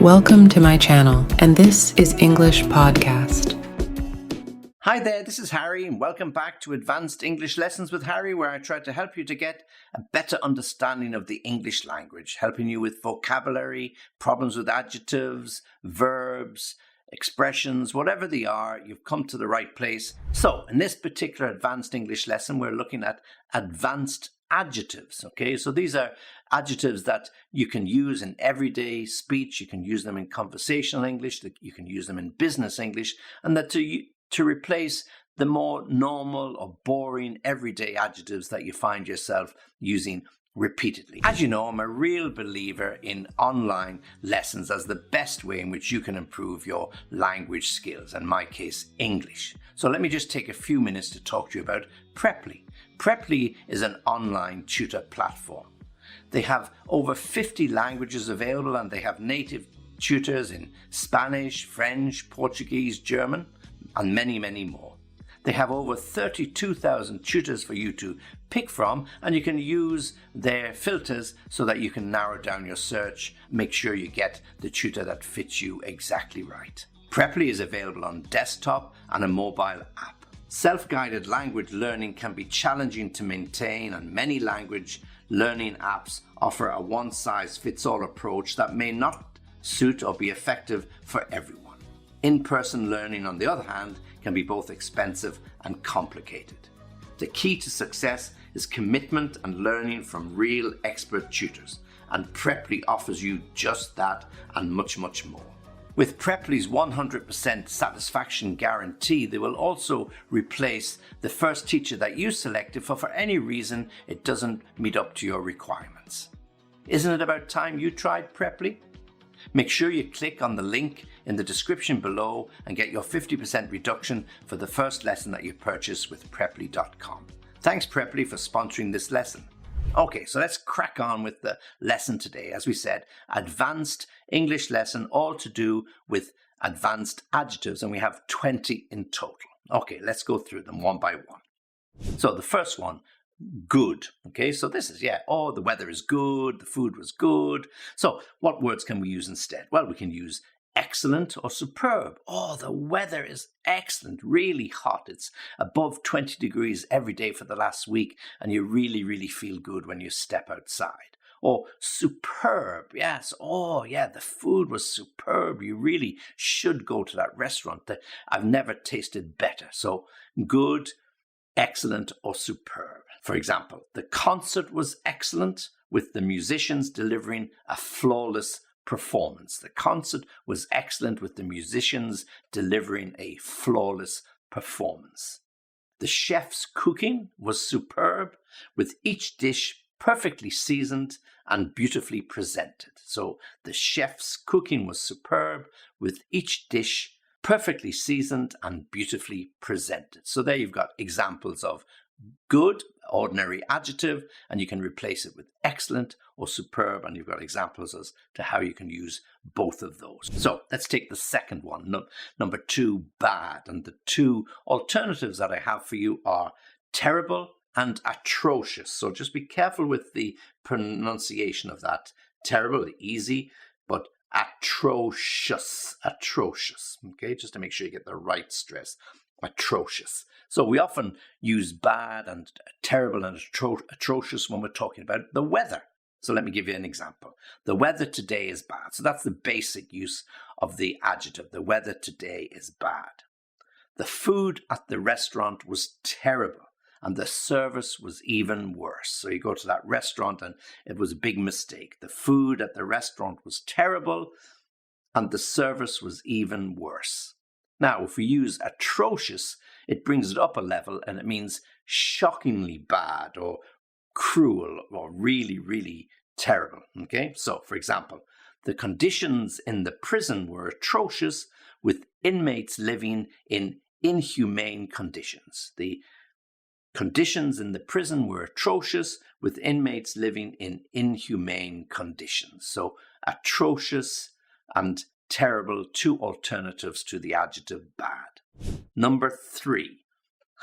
Welcome to my channel, and this is English Podcast. Hi there, this is Harry, and welcome back to Advanced English Lessons with Harry, where I try to help you to get a better understanding of the English language, helping you with vocabulary, problems with adjectives, verbs, expressions, whatever they are, you've come to the right place. So, in this particular Advanced English lesson, we're looking at advanced adjectives, okay? So these are adjectives that you can use in everyday speech, you can use them in conversational English, you can use them in business English, and that to replace the more normal or boring everyday adjectives that you find yourself using repeatedly. As you know, I'm a real believer in online lessons as the best way in which you can improve your language skills, in my case, English. So let me just take a few minutes to talk to you about Preply. Preply is an online tutor platform. They have over 50 languages available, and they have native tutors in Spanish, French, Portuguese, German, and many, many more. They have over 32,000 tutors for you to pick from, and you can use their filters so that you can narrow down your search, make sure you get the tutor that fits you exactly right. Preply is available on desktop and a mobile app. Self-guided language learning can be challenging to maintain, and many language learning apps offer a one-size-fits-all approach that may not suit or be effective for everyone. In-person learning, on the other hand, can be both expensive and complicated. The key to success is commitment and learning from real expert tutors, and Preply offers you just that and much, much more. With Preply's 100% satisfaction guarantee, they will also replace the first teacher that you selected for any reason it doesn't meet up to your requirements. Isn't it about time you tried Preply? Make sure you click on the link in the description below and get your 50% reduction for the first lesson that you purchase with Preply.com. Thanks Preply for sponsoring this lesson. Okay, so let's crack on with the lesson today. As we said, advanced English lesson, all to do with advanced adjectives, and we have 20 in total. Okay, let's go through them one by one. So the first one, good. Okay, so this is, the weather is good, the food was good. So what words can we use instead? Well, we can use excellent or superb. Oh, the weather is excellent, really hot. It's above 20 degrees every day for the last week, and you really, really feel good when you step outside. Or superb, yes. Oh, yeah, the food was superb. You really should go to that restaurant. I've never tasted better. So good, excellent, or superb. For example, the concert was excellent, with the musicians delivering a flawless performance. The concert was excellent, with the musicians delivering a flawless performance. The chef's cooking was superb, with each dish perfectly seasoned and beautifully presented. So the chef's cooking was superb, with each dish perfectly seasoned and beautifully presented. So there you've got examples of good, ordinary adjective, and you can replace it with excellent or superb, and you've got examples as to how you can use both of those. So let's take the second one, number 2, bad. And the two alternatives that I have for you are terrible and atrocious. So just be careful with the pronunciation of that. Terrible, easy, but atrocious, okay, just to make sure you get the right stress. Atrocious. So we often use bad and terrible and atrocious when we're talking about the weather. So let me give you an example. The weather today is bad. So that's the basic use of the adjective. The weather today is bad. The food at the restaurant was terrible, and the service was even worse. So you go to that restaurant and it was a big mistake. The food at the restaurant was terrible, and the service was even worse. Now, if we use atrocious, it brings it up a level, and it means shockingly bad or cruel or really, really terrible. Okay, so for example, the conditions in the prison were atrocious, with inmates living in inhumane conditions. The conditions in the prison were atrocious, with inmates living in inhumane conditions. So atrocious and terrible, two alternatives to the adjective bad. Number 3,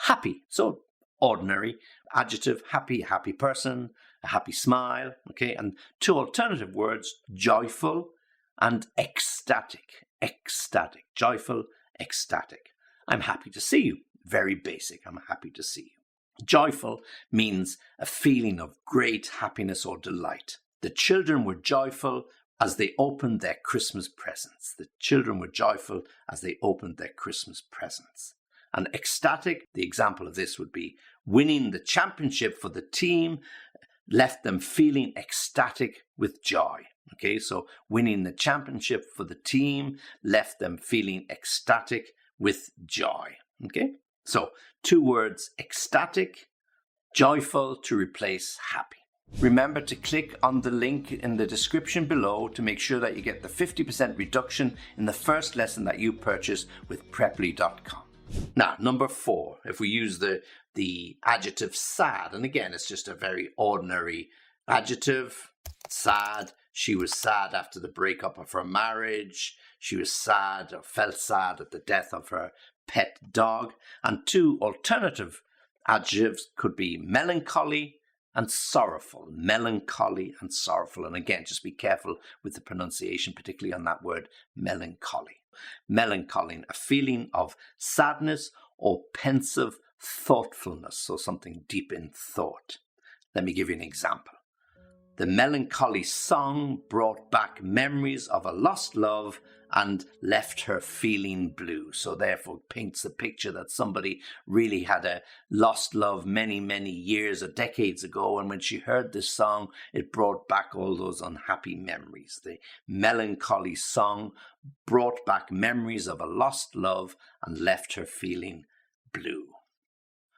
happy. So ordinary adjective, happy, happy person, a happy smile, okay? And two alternative words, joyful and ecstatic, joyful, ecstatic. I'm happy to see you. Very basic. I'm happy to see you. Joyful means a feeling of great happiness or delight. The children were joyful as they opened their Christmas presents. The children were joyful as they opened their Christmas presents. And ecstatic, the example of this would be winning the championship for the team left them feeling ecstatic with joy. Okay, so winning the championship for the team left them feeling ecstatic with joy. Okay, so 2 words, ecstatic, joyful to replace happy. Remember to click on the link in the description below to make sure that you get the 50% reduction in the first lesson that you purchase with Preply.com. Now, number 4, if we use the adjective sad, and again, it's just a very ordinary adjective, sad. She was sad after the breakup of her marriage. She was sad or felt sad at the death of her pet dog. And 2 alternative adjectives could be melancholy and sorrowful. Melancholy and sorrowful. And again, just be careful with the pronunciation, particularly on that word melancholy. Melancholy, a feeling of sadness or pensive thoughtfulness, so something deep in thought. Let me give you an example. The melancholy song brought back memories of a lost love and left her feeling blue. So therefore paints the picture that somebody really had a lost love many, many years or decades ago. And when she heard this song, it brought back all those unhappy memories. The melancholy song brought back memories of a lost love and left her feeling blue.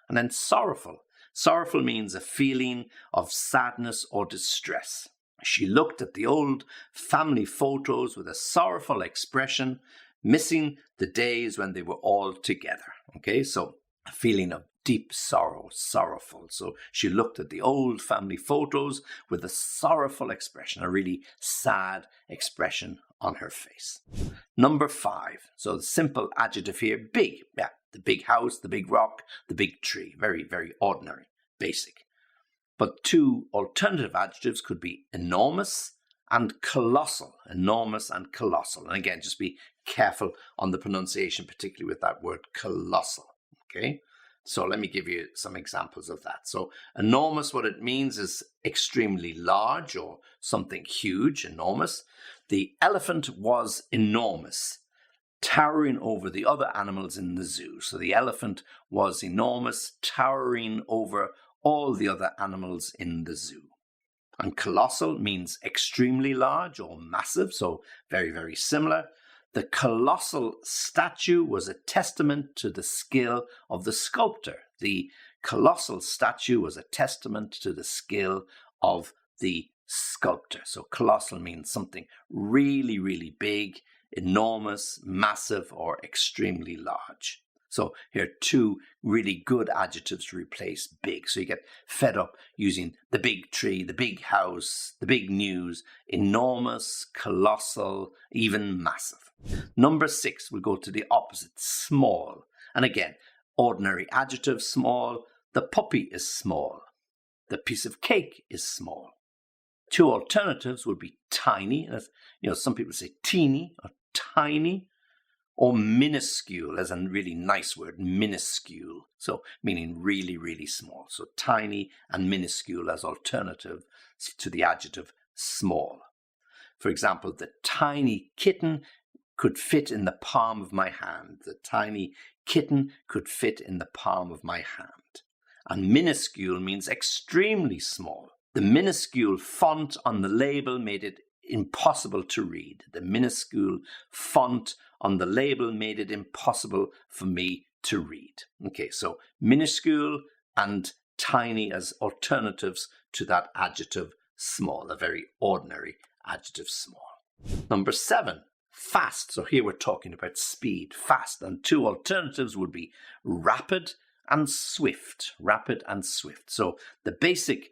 And then sorrowful. Sorrowful means a feeling of sadness or distress. She looked at the old family photos with a sorrowful expression, missing the days when they were all together. Okay, so a feeling of deep sorrow, sorrowful. So she looked at the old family photos with a sorrowful expression, a really sad expression on her face. Number 5. So the simple adjective here, big. Yeah, the big house, the big rock, the big tree. Very, very ordinary, basic. But 2 alternative adjectives could be enormous and colossal. Enormous and colossal. And again, just be careful on the pronunciation, particularly with that word colossal. Okay, so let me give you some examples of that. So enormous, what it means is extremely large or something huge, enormous. The elephant was enormous, towering over the other animals in the zoo. So the elephant was enormous, towering over all the other animals in the zoo. And colossal means extremely large or massive, so very, very similar. The colossal statue was a testament to the skill of the sculptor. The colossal statue was a testament to the skill of the sculptor. So colossal means something really, really big, enormous, massive, or extremely large. So here are 2 really good adjectives to replace big. So you get fed up using the big tree, the big house, the big news, enormous, colossal, even massive. Number 6, we'll go to the opposite, small. And again, ordinary adjective, small. The puppy is small. The piece of cake is small. 2 alternatives would be tiny. Some people say teeny or tiny. Or minuscule, as a really nice word, minuscule. So meaning really, really small. So tiny and minuscule as alternative to the adjective small. For example, the tiny kitten could fit in the palm of my hand. The tiny kitten could fit in the palm of my hand. And minuscule means extremely small. The minuscule font on the label made it impossible to read. The minuscule font on the label made it impossible for me to read. Okay, so minuscule and tiny as alternatives to that adjective small, a very ordinary adjective small. Number 7, fast. So here we're talking about speed, fast. And 2 alternatives would be rapid and swift. Rapid and swift. So the basic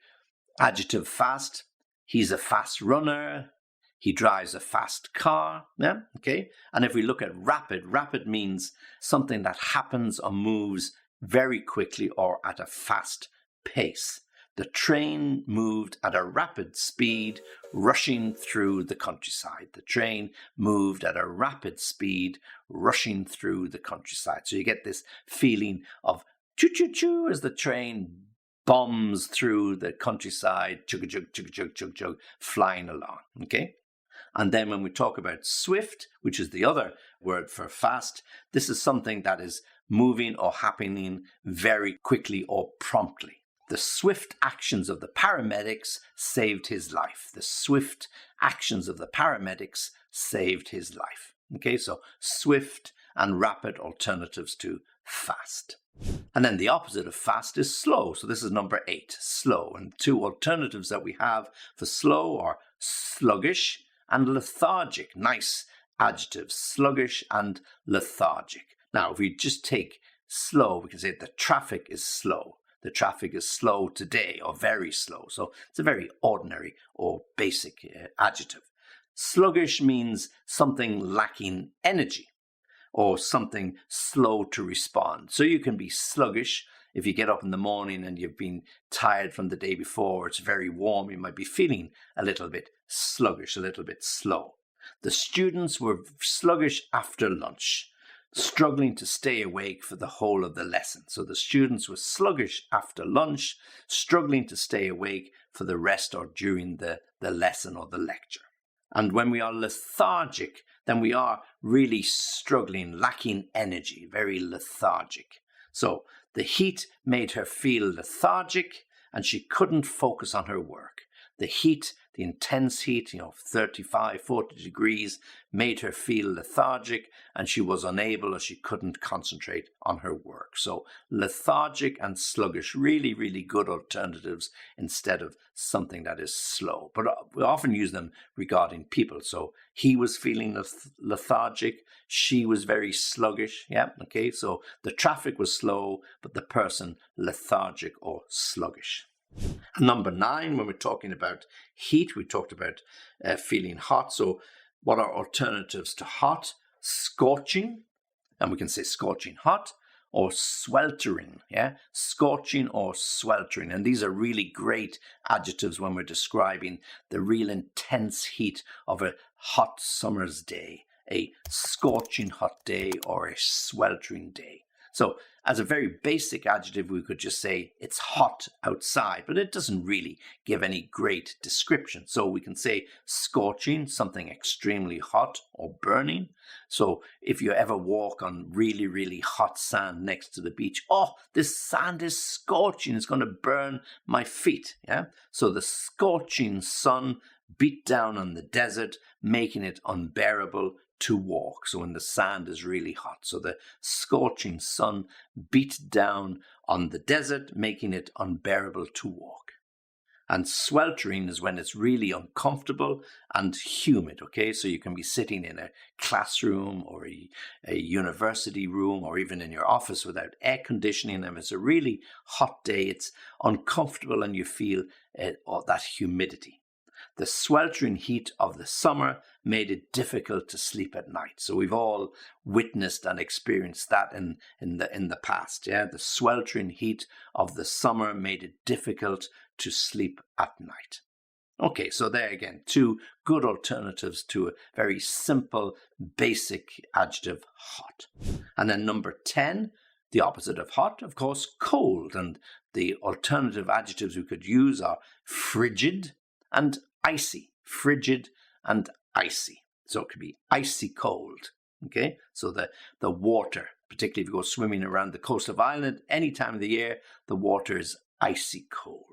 adjective fast, he's a fast runner. He drives a fast car, yeah, okay? And if we look at rapid, rapid means something that happens or moves very quickly or at a fast pace. The train moved at a rapid speed, rushing through the countryside. The train moved at a rapid speed, rushing through the countryside. So you get this feeling of choo-choo-choo as the train bombs through the countryside, chug-a-chug, chug-a-chug, chug-a-chug, flying along, okay? And then when we talk about swift, which is the other word for fast, this is something that is moving or happening very quickly or promptly. The swift actions of the paramedics saved his life. The swift actions of the paramedics saved his life. Okay, so swift and rapid alternatives to fast. And then the opposite of fast is slow. So this is number 8, slow. And two alternatives that we have for slow are sluggish and lethargic. Nice adjectives, sluggish and lethargic. Now, if we just take slow, we can say the traffic is slow. The traffic is slow today, or very slow. So it's a very ordinary or basic adjective. Sluggish means something lacking energy or something slow to respond. So you can be sluggish if you get up in the morning and you've been tired from the day before, it's very warm, you might be feeling a little bit sluggish, a little bit slow. The students were sluggish after lunch, struggling to stay awake for the whole of the lesson. So the students were sluggish after lunch, struggling to stay awake for the rest or during the lesson or the lecture. And when we are lethargic, then we are really struggling, lacking energy, very lethargic. So the heat made her feel lethargic and she couldn't focus on her work. The heat, the intense heat, 35, 40 degrees, made her feel lethargic and she was unable or she couldn't concentrate on her work. So lethargic and sluggish, really, really good alternatives instead of something that is slow. But we often use them regarding people. So he was feeling lethargic. She was very sluggish. Yeah, okay. So the traffic was slow, but the person lethargic or sluggish. And number 9, when we're talking about heat, we talked about feeling hot. So what are alternatives to hot? Scorching, and we can say scorching hot, or sweltering, yeah? Scorching or sweltering. And these are really great adjectives when we're describing the real intense heat of a hot summer's day, a scorching hot day or a sweltering day. So as a very basic adjective, we could just say it's hot outside, but it doesn't really give any great description. So we can say scorching, something extremely hot or burning. So if you ever walk on really, really hot sand next to the beach, oh, this sand is scorching, it's going to burn my feet. Yeah. So the scorching sun beat down on the desert, making it unbearable to walk. So when the sand is really hot. So the scorching sun beat down on the desert, making it unbearable to walk. And sweltering is when it's really uncomfortable and humid, okay? So you can be sitting in a classroom or a university room or even in your office without air conditioning. And if it's a really hot day, it's uncomfortable and you feel that humidity. The sweltering heat of the summer made it difficult to sleep at night. So we've all witnessed and experienced that in the past. Yeah, the sweltering heat of the summer made it difficult to sleep at night. Okay, so there again, 2 good alternatives to a very simple, basic adjective, hot. And then number 10, the opposite of hot, of course, cold. And the alternative adjectives we could use are frigid and icy, frigid and icy. So it could be icy cold, okay? So the water, particularly if you go swimming around the coast of Ireland, any time of the year, the water is icy cold.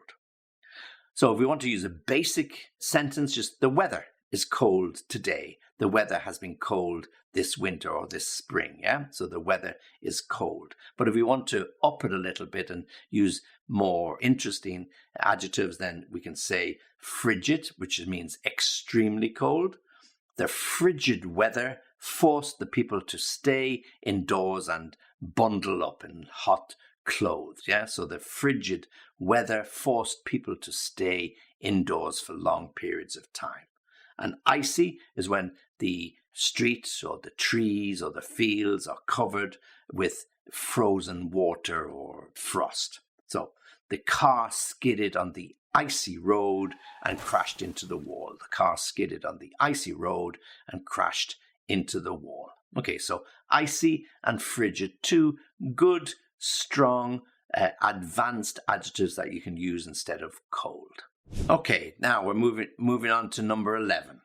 So if we want to use a basic sentence, just the weather is cold today. The weather has been cold this winter or this spring, yeah? So the weather is cold. But if we want to up it a little bit and use more interesting adjectives, then we can say frigid, which means extremely cold. The frigid weather forced the people to stay indoors and bundle up in hot clothes, yeah? So the frigid weather forced people to stay indoors for long periods of time. And icy is when the streets or the trees or the fields are covered with frozen water or frost. So the car skidded on the icy road and crashed into the wall. The car skidded on the icy road and crashed into the wall. Okay, so icy and frigid, two good, strong, advanced adjectives that you can use instead of cold. Okay, now we're moving on to number 11.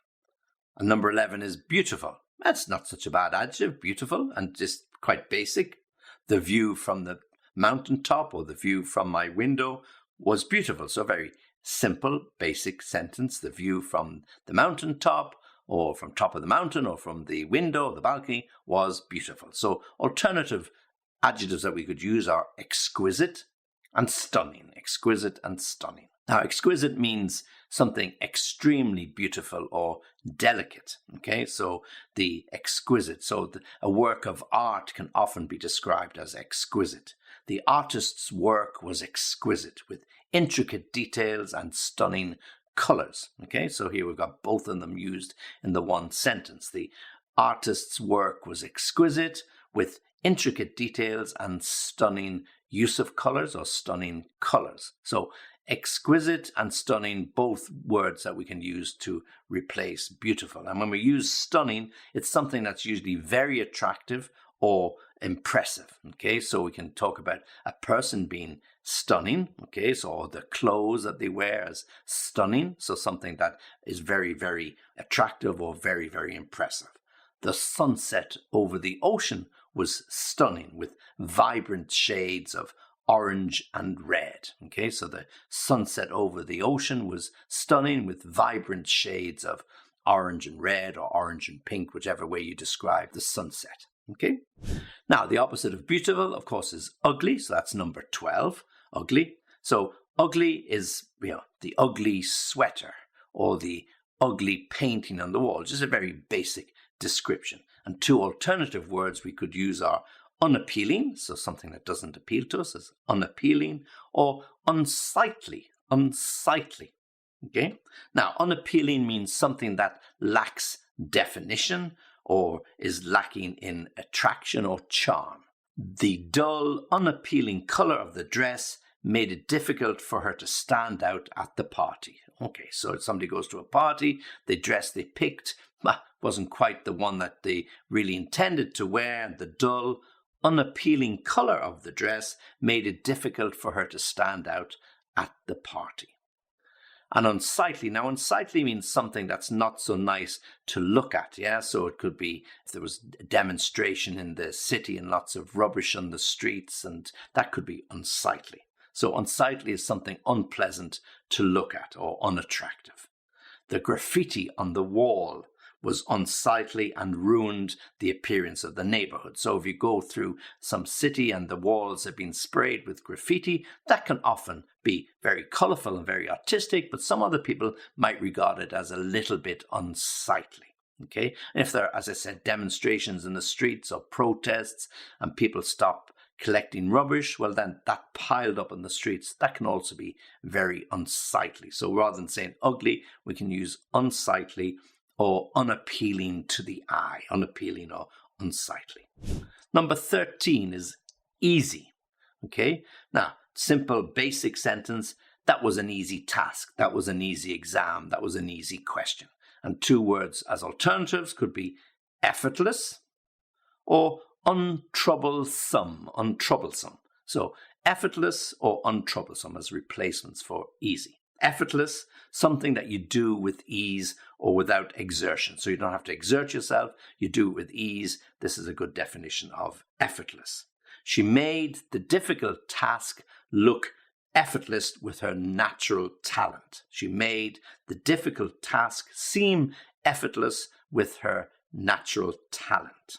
And number 11 is beautiful. That's not such a bad adjective, beautiful, and just quite basic. The view from the mountaintop or the view from my window was beautiful. So a very simple, basic sentence. The view from the mountaintop or from top of the mountain or from the window or the balcony was beautiful. So alternative adjectives that we could use are exquisite and stunning. Exquisite and stunning. Now, exquisite means something extremely beautiful or delicate. Okay, so the exquisite. So a work of art can often be described as exquisite. The artist's work was exquisite with intricate details and stunning colors. Okay, so here we've got both of them used in the one sentence. The artist's work was exquisite with intricate details and stunning use of colors or stunning colors. So exquisite and stunning, both words that we can use to replace beautiful. And when we use stunning, it's something that's usually very attractive or impressive. Okay, so we can talk about a person being stunning. Okay, so the clothes that they wear is stunning. So something that is very, very attractive or very, very impressive. The sunset over the ocean was stunning with vibrant shades of orange and red. Okay, so the sunset over the ocean was stunning with vibrant shades of orange and red or orange and pink, whichever way you describe the sunset. Okay, now the opposite of beautiful, of course, is ugly. So that's number 12, ugly. So ugly is, the ugly sweater or the ugly painting on the wall, just a very basic description. And two alternative words we could use are unappealing, so something that doesn't appeal to us is unappealing, or unsightly, unsightly. Okay, now unappealing means something that lacks definition or is lacking in attraction or charm. The dull, unappealing color of the dress made it difficult for her to stand out at the party. Okay, so if somebody goes to a party, the dress they picked wasn't quite the one that they really intended to wear, and the dull, unappealing color of the dress made it difficult for her to stand out at the party. And unsightly. Now, unsightly means something that's not so nice to look at, yeah? So it could be if there was a demonstration in the city and lots of rubbish on the streets, and that could be unsightly. So unsightly is something unpleasant to look at or unattractive. The graffiti on the wall was unsightly and ruined the appearance of the neighborhood. So if you go through some city and the walls have been sprayed with graffiti, that can often be very colorful and very artistic, but some other people might regard it as a little bit unsightly. Okay, and if there are, as I said, demonstrations in the streets or protests and people stop collecting rubbish, well then that piled up in the streets, that can also be very unsightly. So rather than saying ugly, we can use unsightly or unappealing to the eye, unappealing or unsightly. Number 13 is easy. Okay, now simple basic sentence, that was an easy task, that was an easy exam, that was an easy question. And two words as alternatives could be effortless or untroublesome, untroublesome. So effortless or untroublesome as replacements for easy. Effortless, something that you do with ease or without exertion. So you don't have to exert yourself, you do it with ease. This is a good definition of effortless. She made the difficult task look effortless with her natural talent. She made the difficult task seem effortless with her natural talent.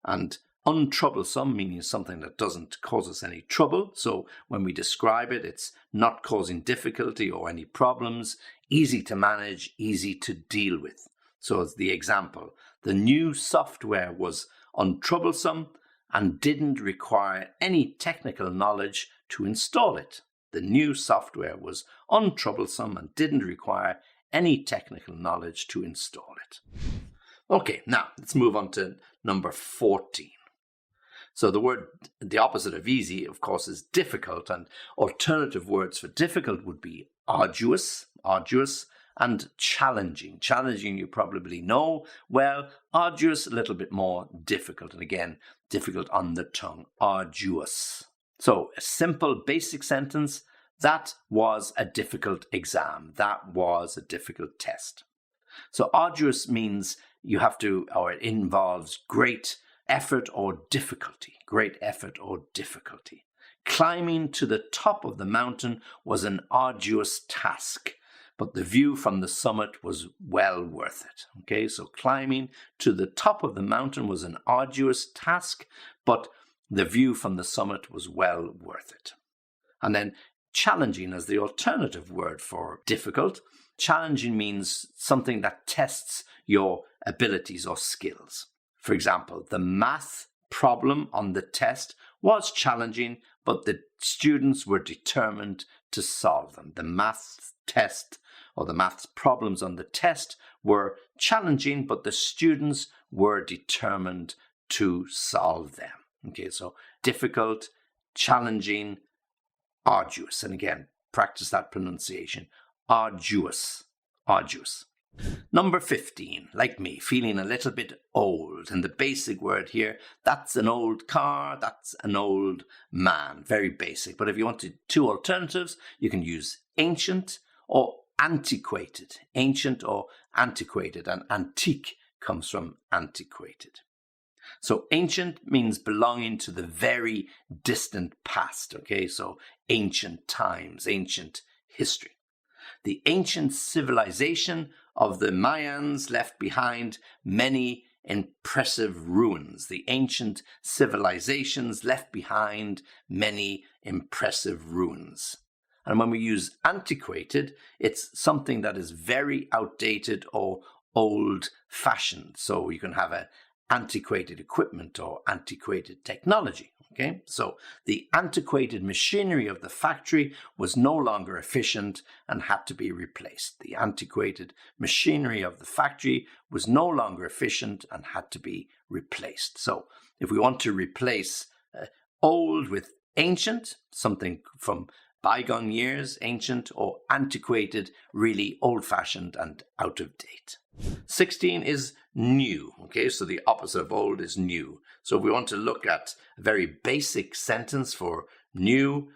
And untroublesome, meaning something that doesn't cause us any trouble. So when we describe it, it's not causing difficulty or any problems, easy to manage, easy to deal with. So as the example, the new software was untroublesome and didn't require any technical knowledge to install it. The new software was untroublesome and didn't require any technical knowledge to install it. Okay, now let's move on to number 14. So the opposite of easy, of course, is difficult, and alternative words for difficult would be arduous, and challenging. Challenging, you probably know well. Arduous, a little bit more difficult, and again, difficult on the tongue. Arduous. So a simple, basic sentence: that was a difficult exam. That was a difficult test. So arduous means you have to, or it involves great effort or difficulty. Great effort or difficulty. Climbing to the top of the mountain was an arduous task, but the view from the summit was well worth it. Okay, so climbing to the top of the mountain was an arduous task, but the view from the summit was well worth it. And then challenging as the alternative word for difficult. Challenging means something that tests your abilities or skills. For example, the math problem on the test was challenging, but the students were determined to solve them. The math test or the maths problems on the test were challenging, but the students were determined to solve them. Okay, so difficult, challenging, arduous. And again, practice that pronunciation. Arduous. Arduous. Number 15, like me, feeling a little bit old. And the basic word here, that's an old car, that's an old man. Very basic. But if you want two alternatives, you can use ancient or antiquated. Ancient or antiquated. And antique comes from antiquated. So ancient means belonging to the very distant past. Okay, so ancient times, ancient history. The ancient civilization of the Mayans left behind many impressive ruins. The ancient civilizations left behind many impressive ruins. And when we use antiquated, it's something that is very outdated or old-fashioned. So you can have an antiquated equipment or antiquated technology. Okay, so the antiquated machinery of the factory was no longer efficient and had to be replaced. The antiquated machinery of the factory was no longer efficient and had to be replaced. So if we want to replace old with ancient, something from bygone years, ancient, or antiquated, really old-fashioned and out of date. 16 is new. Okay, so the opposite of old is new. So if we want to look at a very basic sentence for new,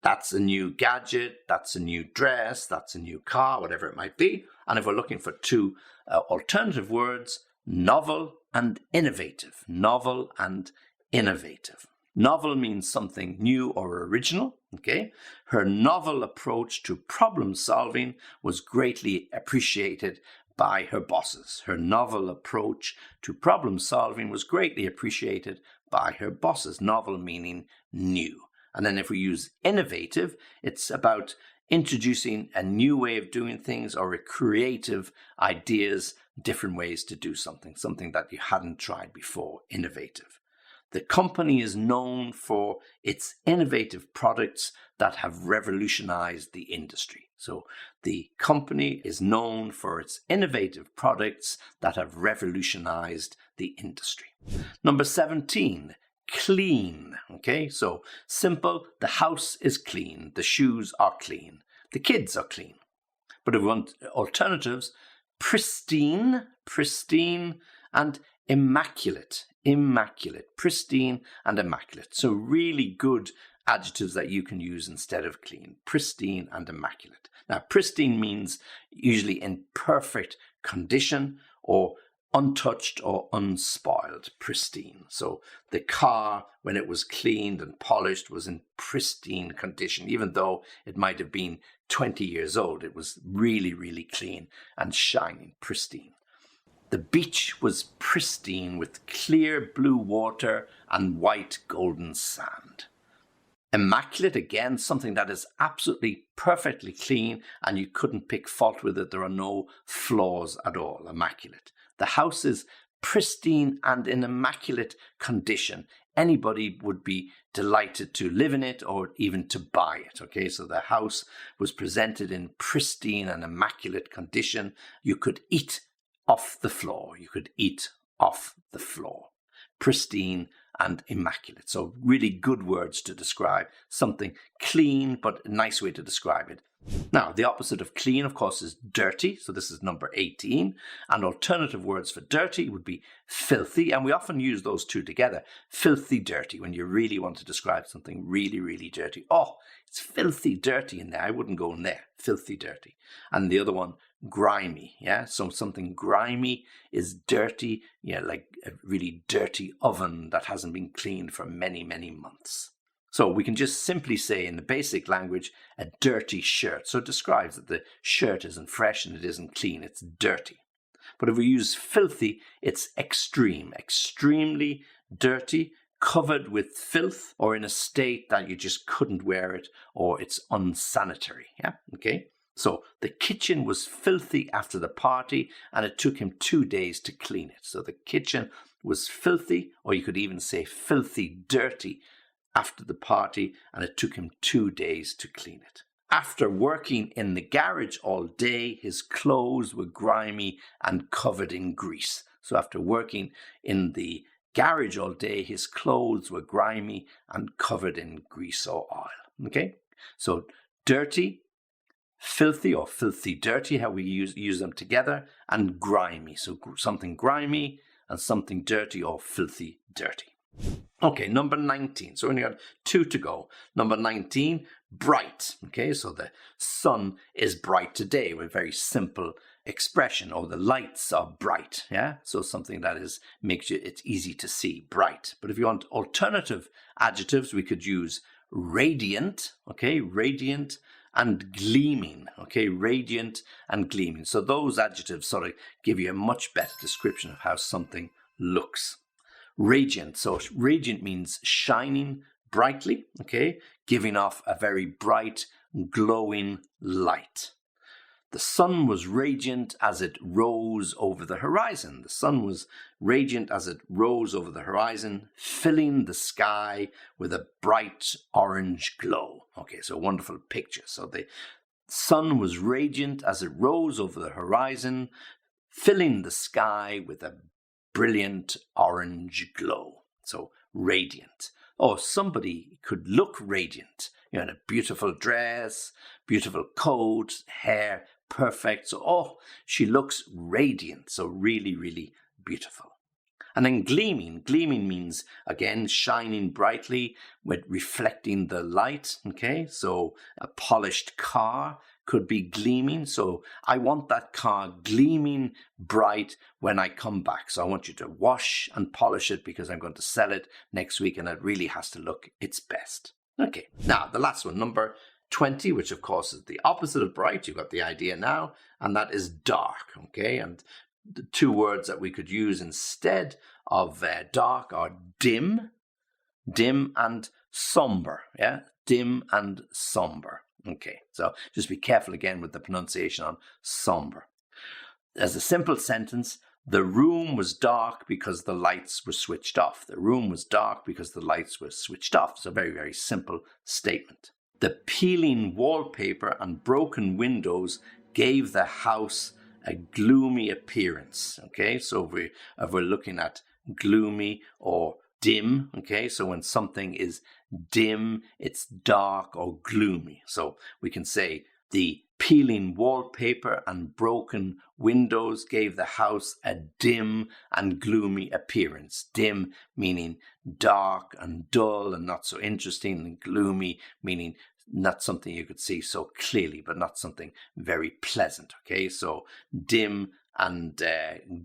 that's a new gadget, that's a new dress, that's a new car, whatever it might be. And if we're looking for two alternative words, novel and innovative. Novel and innovative. Novel means something new or original. Okay, her novel approach to problem solving was greatly appreciated by her bosses. Her novel approach to problem solving was greatly appreciated by her bosses. Novel meaning new. And then if we use innovative, it's about introducing a new way of doing things or a creative ideas, different ways to do something that you hadn't tried before. Innovative. The company is known for its innovative products that have revolutionized the industry. So the company is known for its innovative products that have revolutionized the industry. Number 17, clean. Okay, so simple, the house is clean, the shoes are clean, the kids are clean. But if we want alternatives, pristine, and immaculate, pristine and immaculate. So really good adjectives that you can use instead of clean, pristine and immaculate. Now, pristine means usually in perfect condition or untouched or unspoiled, pristine. So the car, when it was cleaned and polished, was in pristine condition. Even though it might have been 20 years old, it was really, really clean and shining, pristine. The beach was pristine with clear blue water and white golden sand. Immaculate, again, something that is absolutely perfectly clean and you couldn't pick fault with it. There are no flaws at all. Immaculate. The house is pristine and in immaculate condition. Anybody would be delighted to live in it or even to buy it. Okay, so the house was presented in pristine and immaculate condition. You could eat off the floor. You could eat off the floor. Pristine and immaculate. So really good words to describe something clean, but a nice way to describe it. Now, the opposite of clean, of course, is dirty. So this is number 18. And alternative words for dirty would be filthy. And we often use those two together. Filthy, dirty, when you really want to describe something really, really dirty. Oh, it's filthy dirty in there. I wouldn't go in there. Filthy dirty. And the other one, grimy. Yeah, so something grimy is dirty. Yeah, like a really dirty oven that hasn't been cleaned for many, many months. So we can just simply say in the basic language, a dirty shirt. So it describes that the shirt isn't fresh and it isn't clean, it's dirty. But if we use filthy, it's extreme, extremely dirty, covered with filth, or in a state that you just couldn't wear it, or it's unsanitary. Yeah, okay. So the kitchen was filthy after the party and it took him 2 days to clean it. So the kitchen was filthy, or you could even say filthy dirty after the party, and it took him 2 days to clean it. After working in the garage all day, his clothes were grimy and covered in grease. So after working in the garage all day, his clothes were grimy and covered in grease or oil. Okay? So dirty, filthy or filthy dirty, how we use them together, and grimy. So something grimy and something dirty or filthy dirty. Okay, number 19. So we only got 2 to go. Number 19, bright. Okay, so the sun is bright today with a very simple expression, or the lights are bright. Yeah, so something that makes it's easy to see, bright. But if you want alternative adjectives, we could use radiant. Okay, radiant and gleaming. Okay, radiant and gleaming. So those adjectives sort of give you a much better description of how something looks. Radiant. So radiant means shining brightly, okay, giving off a very bright, glowing light. The sun was radiant as it rose over the horizon. The sun was radiant as it rose over the horizon, filling the sky with a bright orange glow. Okay, so a wonderful picture. So the sun was radiant as it rose over the horizon, filling the sky with a brilliant orange glow. So radiant. Or somebody could look radiant, you know, in a beautiful dress, beautiful coat, hair perfect. So, she looks radiant. So really, really beautiful. And then gleaming. Gleaming means, again, shining brightly with reflecting the light. Okay, so a polished car could be gleaming. So I want that car gleaming bright when I come back. So I want you to wash and polish it because I'm going to sell it next week and it really has to look its best. Okay, now the last one, number 20, which of course is the opposite of bright. You've got the idea now, and that is dark. Okay, and the 2 words that we could use instead of dark are dim and somber. Yeah, dim and somber. Okay, so just be careful again with the pronunciation on somber. As a simple sentence, the room was dark because the lights were switched off. The room was dark because the lights were switched off. It's a very, very simple statement. The peeling wallpaper and broken windows gave the house a gloomy appearance. Okay, so if we're looking at gloomy or dim, okay, so when something is dim, it's dark or gloomy. So we can say the peeling wallpaper and broken windows gave the house a dim and gloomy appearance. Dim meaning dark and dull and not so interesting, and gloomy meaning not something you could see so clearly, but not something very pleasant. Okay, so dim and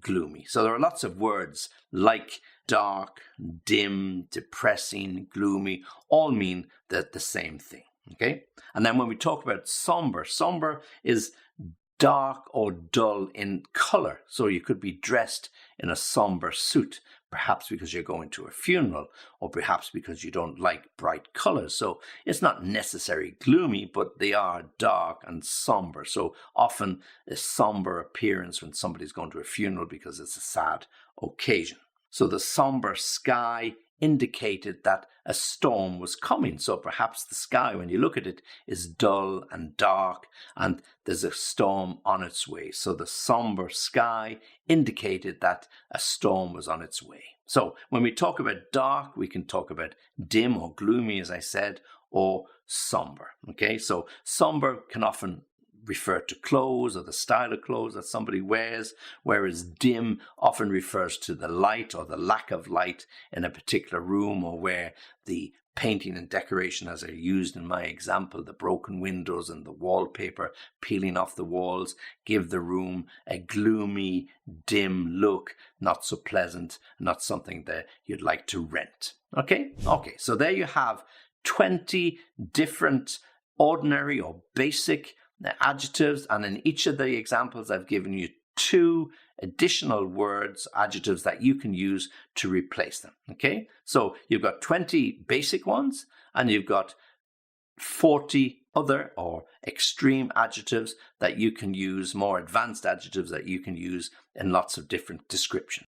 gloomy. So there are lots of words like dark, dim, depressing, gloomy, all mean the same thing. Okay, and then when we talk about somber, somber is dark or dull in color. So you could be dressed in a somber suit, perhaps because you're going to a funeral, or perhaps because you don't like bright colors. So it's not necessarily gloomy, but they are dark and somber. So often a somber appearance when somebody's going to a funeral because it's a sad occasion. So the somber sky indicated that a storm was coming. So perhaps the sky, when you look at it, is dull and dark, and there's a storm on its way. So the somber sky indicated that a storm was on its way. So when we talk about dark, we can talk about dim or gloomy, as I said, or somber. Okay, so somber can often refer to clothes or the style of clothes that somebody wears, whereas dim often refers to the light or the lack of light in a particular room, or where the painting and decoration, as I used in my example, the broken windows and the wallpaper peeling off the walls, give the room a gloomy, dim look, not so pleasant, not something that you'd like to rent. Okay, so there you have 20 different ordinary or basic adjectives, and in each of the examples I've given you 2 additional words, adjectives that you can use to replace them. Okay, so you've got 20 basic ones, and you've got 40 other or extreme adjectives that you can use, more advanced adjectives that you can use in lots of different descriptions.